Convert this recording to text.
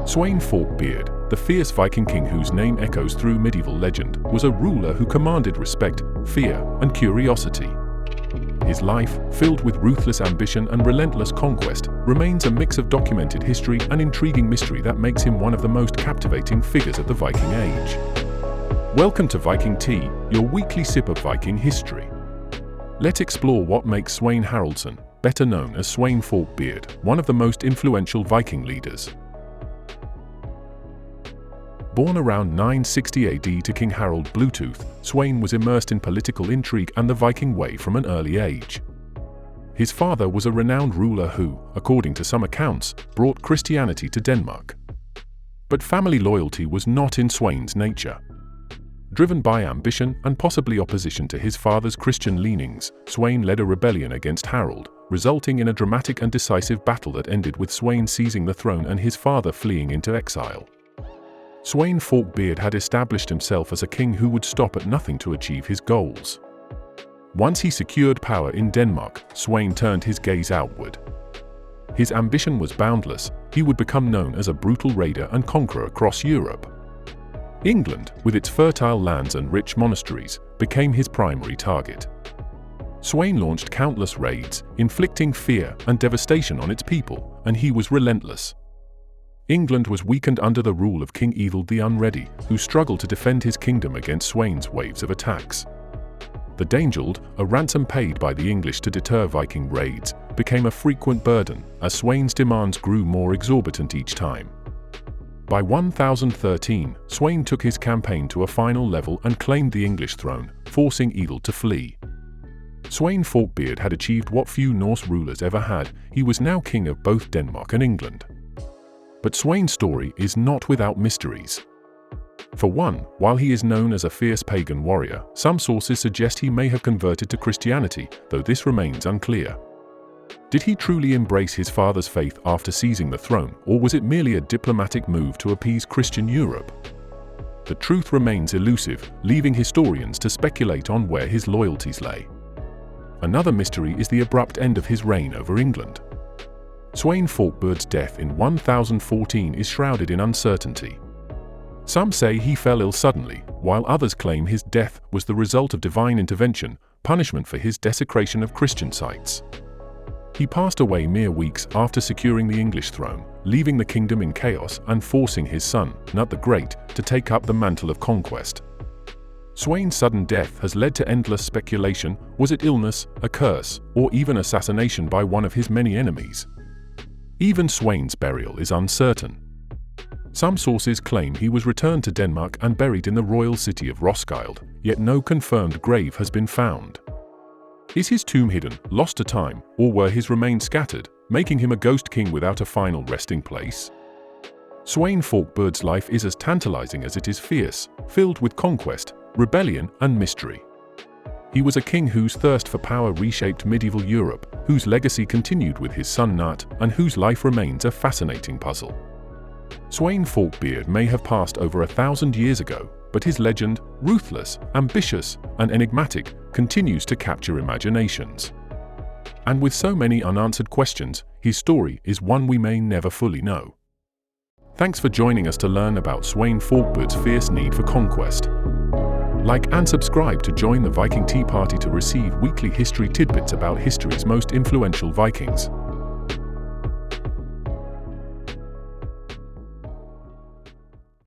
Sweyn Forkbeard, the fierce Viking king whose name echoes through medieval legend, was a ruler who commanded respect, fear, and curiosity. His life, filled with ruthless ambition and relentless conquest, remains a mix of documented history and intriguing mystery that makes him one of the most captivating figures of the Viking Age. Welcome to Viking Tea, your weekly sip of Viking history. Let's explore what makes Sweyn Haraldsson, better known as Sweyn Forkbeard, one of the most influential Viking leaders. Born around 960 AD to King Harald Bluetooth, Sweyn was immersed in political intrigue and the Viking way from an early age. His father was a renowned ruler who, according to some accounts, brought Christianity to Denmark. But family loyalty was not in Sweyn's nature. Driven by ambition and possibly opposition to his father's Christian leanings, Sweyn led a rebellion against Harald, resulting in a dramatic and decisive battle that ended with Sweyn seizing the throne and his father fleeing into exile. Sweyn Forkbeard had established himself as a king who would stop at nothing to achieve his goals. Once he secured power in Denmark, Sweyn turned his gaze outward. His ambition was boundless. He would become known as a brutal raider and conqueror across Europe. England, with its fertile lands and rich monasteries, became his primary target. Sweyn launched countless raids, inflicting fear and devastation on its people, and he was relentless. England was weakened under the rule of King Ethelred the Unready, who struggled to defend his kingdom against Sweyn's waves of attacks. The Danegeld, a ransom paid by the English to deter Viking raids, became a frequent burden, as Sweyn's demands grew more exorbitant each time. By 1013, Sweyn took his campaign to a final level and claimed the English throne, forcing Ethelred to flee. Sweyn Forkbeard had achieved what few Norse rulers ever had. He was now king of both Denmark and England. But Sweyn's story is not without mysteries. For one, while he is known as a fierce pagan warrior, some sources suggest he may have converted to Christianity, though this remains unclear. Did he truly embrace his father's faith after seizing the throne, or was it merely a diplomatic move to appease Christian Europe? The truth remains elusive, leaving historians to speculate on where his loyalties lay. Another mystery is the abrupt end of his reign over England. Sweyn Forkbeard's death in 1014 is shrouded in uncertainty. Some say he fell ill suddenly, while others claim his death was the result of divine intervention, punishment for his desecration of Christian sites. He passed away mere weeks after securing the English throne, leaving the kingdom in chaos and forcing his son, Nut the Great, to take up the mantle of conquest. Sweyn's sudden death has led to endless speculation. Was it illness, a curse, or even assassination by one of his many enemies? Even Sweyn's burial is uncertain. Some sources claim he was returned to Denmark and buried in the royal city of Roskilde, yet no confirmed grave has been found. Is his tomb hidden, lost to time, or were his remains scattered, making him a ghost king without a final resting place? Sweyn Forkbeard's life is as tantalizing as it is fierce, filled with conquest, rebellion, and mystery. He was a king whose thirst for power reshaped medieval Europe, whose legacy continued with his son Nut, and whose life remains a fascinating puzzle. Sweyn Forkbeard may have passed over 1,000 years ago, but his legend, ruthless, ambitious, and enigmatic, continues to capture imaginations. And with so many unanswered questions, his story is one we may never fully know. Thanks for joining us to learn about Sweyn Forkbeard's fierce need for conquest. Like and subscribe to join the Viking Tea Party to receive weekly history tidbits about history's most influential Vikings.